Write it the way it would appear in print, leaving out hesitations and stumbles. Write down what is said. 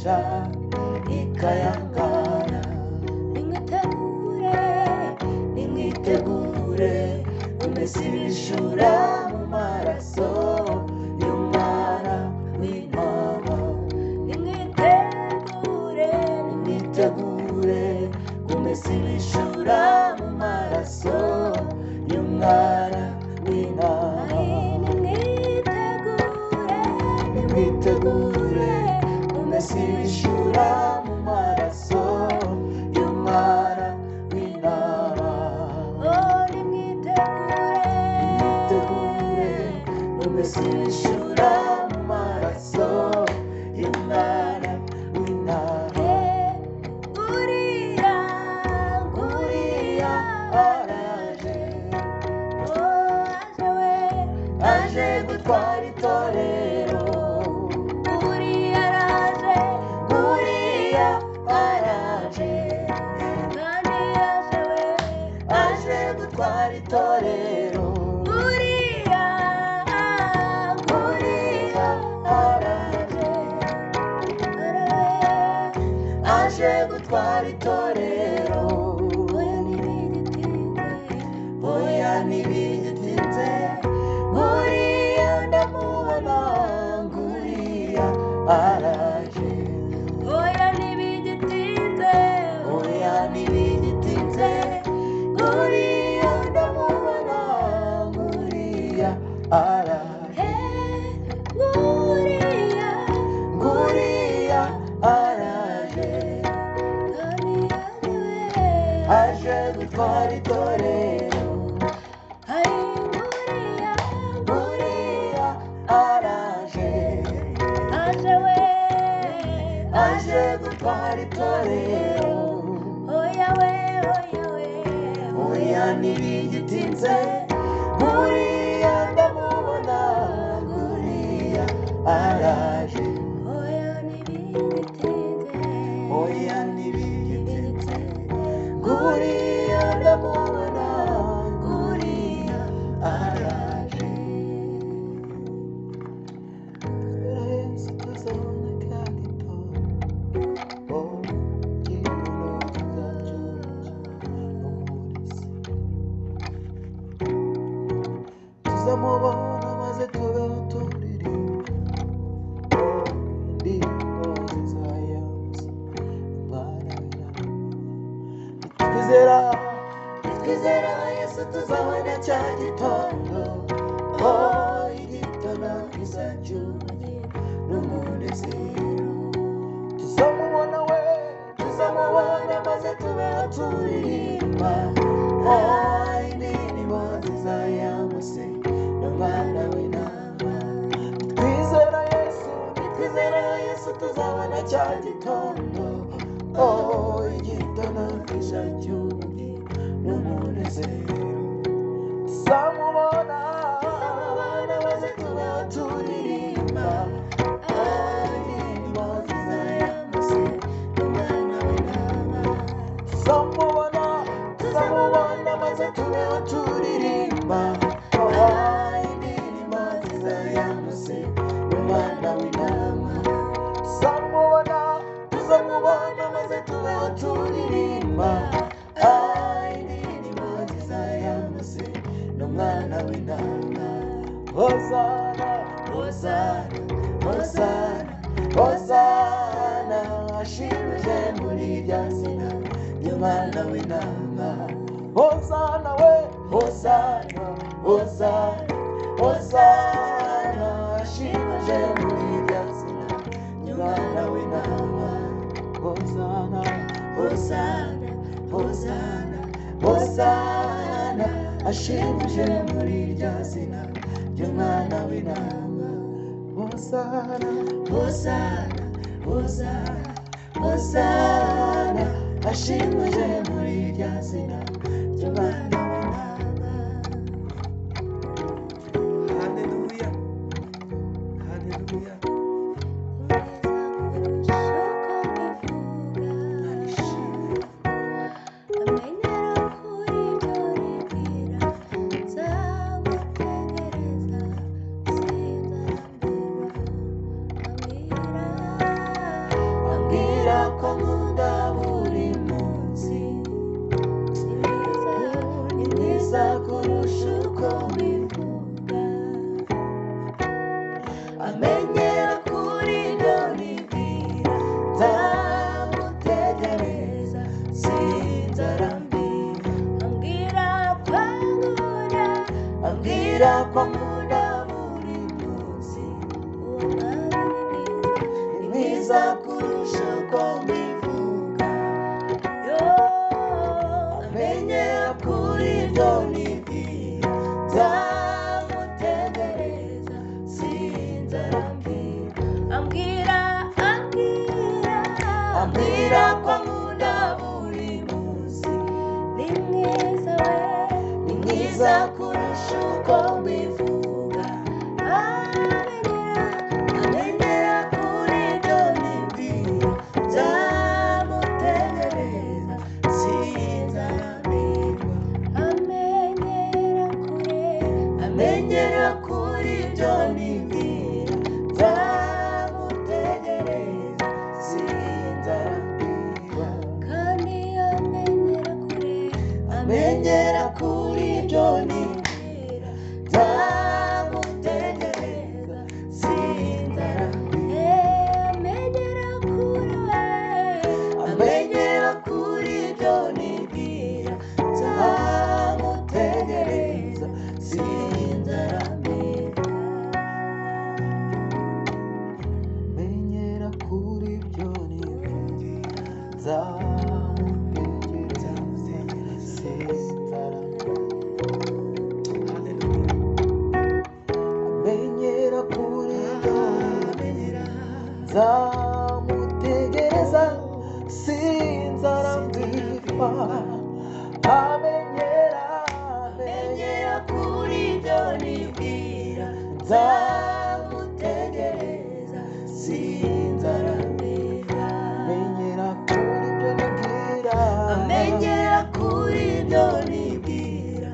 inyanja ikayangana. Nimwitegure umese ibishura mu maraso y'umwana w'intama. Nimwitegure umese ibishura mu maraso y'umwana w'intama. Nimwitegure umese ibishura mu maraso y'umwana w'intama. Nimwitegure umese ibishura mu maraso y'umwana w'intama. Nguriya araje, aje gutwara itorero. Nguriya araje, aje gutwara itorero. Nguriya araje, aje gutwara itorero. Oya ntibigitinze, nguriya ndamubona. Nguriya araje. Oya ntibigitinze, nguriya ndamubona. Nguriya araje. Nguriya araje, aje gutwara itorero. Nguriya araje, aje gutwara itorero. Oya ntibigitinze, nguriya ndamubona. Nguriya araje. Oya ntibigitinze, nguriya ndamubona. Nguriya araje. Yesu tuzabona kandi tuzamubona maze tubeho turirimba indirimbo zizayamza Imana w'intama. Nitwizera Yesu tuzabona cya gitondo. Igitondo kizacyuye n'umunezero. Tuzamubona maze tubeho turirimba indirimbo zizayamuse n'Umwana w'intama. Nitwizera Yesu tuzabona cya gitondo. Igitondo kizacyuye n'umunezero. Tuzamubona maze tubeho turirimba indirimbo zizayamuse n'Umwana w'intama. Tuzamubona maze tubeho turirimba indirimbo zizayamuse n'Umwana w'intama. Tuzamubona maze tubeho turirimba indirimbo zizayamuse n'Umwana w'intama. Hosana, Hosana, Hosana, Hosana, ashimwe muri rya zina ry'Umwana w'intama. Hosana we, Hosana, Hosana, Hosana, ashimwe muri rya zina ry'Umwana w'intama. Hosana, Hosana, Hosana, Hosana, ashimwe muri rya zina ry'Umwana w'intama. Hosana, Hosana, Hosana, Hosana, ashimwe muri rya zina ry'Umwana w'intama. Haleluya, haleluya. amenyera kuri ibyo nibwira nzamutegereza sinzarambirwa ambwira ko ankunda buri munsi uwo mwami ni mwiza kurusha uko mbivuga amenyera kuri ibyo nibwira nzamutegereza sinzarambirwa ambwira ko ankunda buri munsi ni mwiza kurusha uko mbivuga amenyera kuri ibyo nibwira nzamutegereza sinzarambirwa amenyera kuri ibyo nibwira nzamutegereza sinzarambirwa kandi amenyera kuri ibyo nibwira nzamutegereza sinzarambirwa amenyera kuri ibyo nibwira nzamutegereza sinzarambirwa amenyera kuri ibyo nibwira nzamutegereza amenyera kuri ibyo nzamutegereza sinzarambirwa amenyera kuri ibyo nibwira nzamutegereza sinzarambirwa amenyera kuri ibyo nibwira